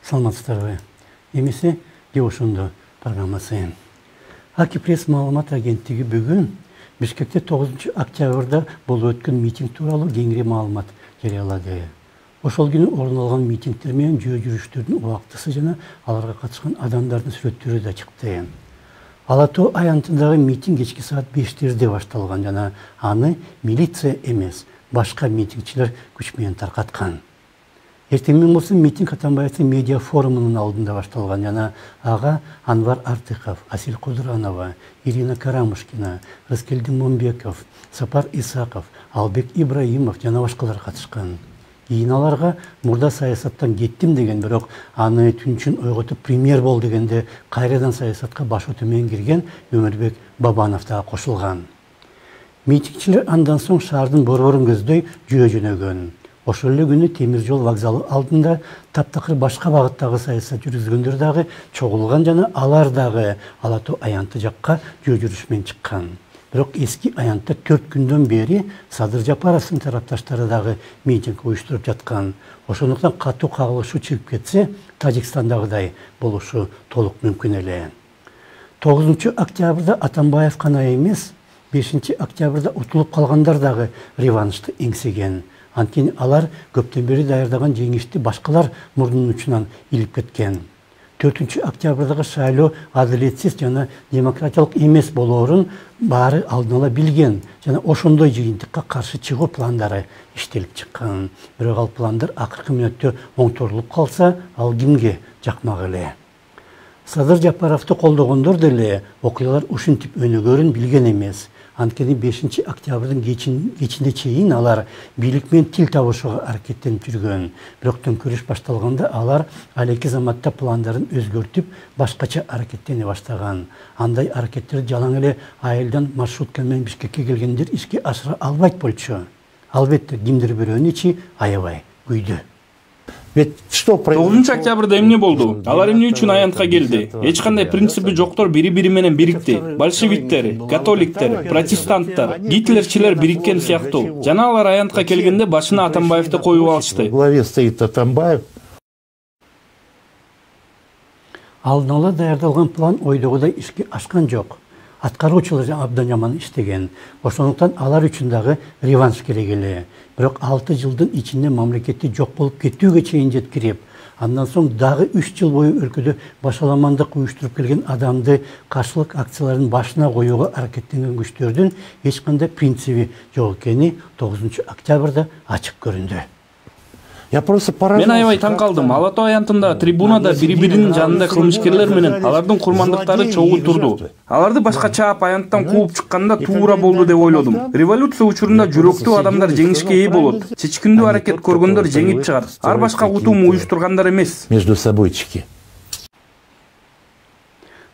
Саламатсыздарбы. Эмесе же ошондо программасы. Аки пресс маалымат агенттиги бүгүн Бишкекте 9 октябрда болуп өткөн митинг тууралуу кеңири маалымат жарыялады. Ошол күнү орун алган митингдер менен жөө жүрүштөрдүн убактысы жана аларга катышкан адамдардын сүрөттөрү да чыкты. Ала Тоо аянтындагы митинг кечки саат 5-терде башталган жана аны милиция эмес, башка митингчилер күч менен таркаткан. Эртең болсун митинг Атамбаевдин медиа форумунун алдында башталган жана ага Анвар Артыков, Асил Кудуранова, Ирина Карамушкина, Рыскелдин Момбеков, Сапар Исаков, Албек Ибраимов жана башкалар катышкан. Кийин аларга мурда саясаттан кеттим деген, бирок аны түнчүн ойготуп премьер бол дегенде кайрадан саясатка башы төмен кирген Өмүрбек Бабанов да кошулган. Митингчилер андан соң шаардын борборун көздөй жөө жөнөгөн. Ошол эле күнү темир жол вокзалы алдында таптакыр башка багыттагы саясат жүргүзгөндөр дагы чогулган жана алар дагы Ала Тоо аянты жакка жөө жүрүш менен чыккан. Бирок эски аянтта 4 күндөн бери Садыр Жапаровдун тарапташтары дагы митинг уюштуруп жаткан. Ошондуктан катуу кагылышуу чыгып кетсе, Тажикстандагыдай болушу толук мүмкүн эле. 9 октябрда Атамбаев гана эмес, 5 октябрда утулуп калгандар дагы реваншты эңсеген. Анткени алар көптөн бери даярдаган жеңишти башкалар мурдунун учунан илип кеткен. 4 октябрдагы шайлоо адилетсиз жана демократиялык эмес болоорун баары алдын ала билген жана ошондой жыйынтыкка каршы чыгуу пландары иштелип чыккан. Бирок ал пландар акыркы мүнөттө оңторулуп калса, ал кимге жакмак эле? Садыр Жапаровду колдогондор деле окуялар ушинтип өнүгөрүн билген эмес. Анткени 5 октябрдын кечинде чейин алар бийлик менен тил табышууга аракеттенип жүргөн. Бирок төңкөрүш башталганда алар алеки заматта пландарын өзгөртүп, башкача аракеттене баштаган. Андай аракеттер жалаң эле айылдан маршрутка менен Бишкекке келгендер ишке ашыра албайт болчу. Албетте кимдир бирөөнүн ичи аябай күйдү. 9 октябрда эмне болду? Алар эмне үчүн аянтка келди? Эч кандай принципи жоктор бири-бири менен бирикти. Большевиктер, католиктер, протестанттар, гитлерчилер бириккен сыяктуу. Жана алар аянтка келгенде башына Атамбаевди коюп алышты. В главе стоит Атамбаев. Алдын ала даярдалган план ойдогудай ишке ашкан жок. Аткаруучулар абдан жаман иштеген. Ошондуктан алар үчүн дагы реванш керек эле. Бирок 6 жылдын ичинде мамлекетти жок болуп кетүүгө чейин жеткирип, андан соң дагы 3 жыл бою өлкөдө башаламандык уюштуруп келген адамды каршылык акцияларын башына коюуга аракеттенген күчтөрдүн эч кандай принциби жок экени 9 октябрда ачык көрүндү. Мен аябай таң калдым. Ала Тоо аянтында трибунада бири-биринин жанында кылмышкерлер менен алардын курмандыктары чогуу турду. Аларды башка чаап аянттан кууп чыкканда туура болду деп ойлодум. Революция учурунда жүрөктүү адамдар жеңишке ээ болот. Чечкиндүү аракет көргөндөр жеңип чыгат. Ар башка утум уюштургандар эмес. Между собойчики.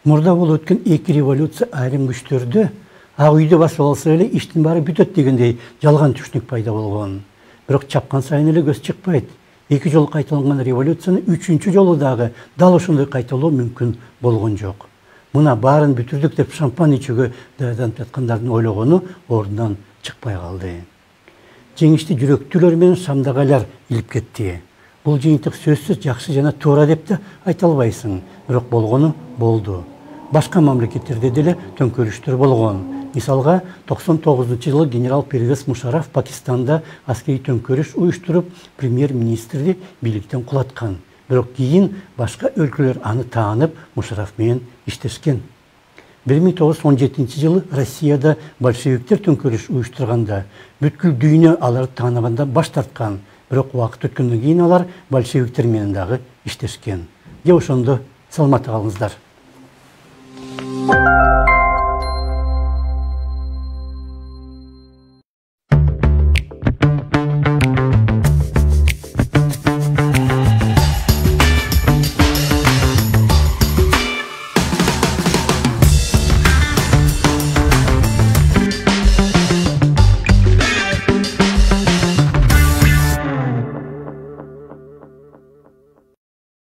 Мурда болуп өткөн эки революция айрым күчтөрдө ак үйдө басып алса эле иштин баары бүтөт дегендей жалган түшүнүк пайда болгон. Бирок чапкан сайын эле көз чыкпайт. 2 жолу кайталанган революцияны 3-чү жолу дагы дал ошондой кайталоо мүмкүн болгон жок. Мына баарын бүтүрдүк деп шампан ичүүгө даярданып жаткандардын ойлогону ордунан чыкпай калды. Жеңишти жүрөктүүлөр менен шамдагалар илип кетти. Бул жыйынтык сөзсүз жакшы жана туура деп да айта албайсың. Бирок болгону болду. Башка мамлекеттерде деле төңкөрүштөр болгон. Мисалга 99-жылы генерал Первез Мушарраф Пакистанда аскери төңкөрүш уюштуруп, премьер-министрди бийликтен кулаткан. Бирок кийин башка өлкөлөр аны таанып, Мушарраф менен иштешкен. 1917-жылы Россияда большевиктер төңкөрүш уюштурганда, бүткүл дүйнө аларды таанаганда баш тарткан. Бирок убакыт өткөндөн кийин алар большевиктер менен дагы иштешкен. Же ошондо саламат калыңыздар.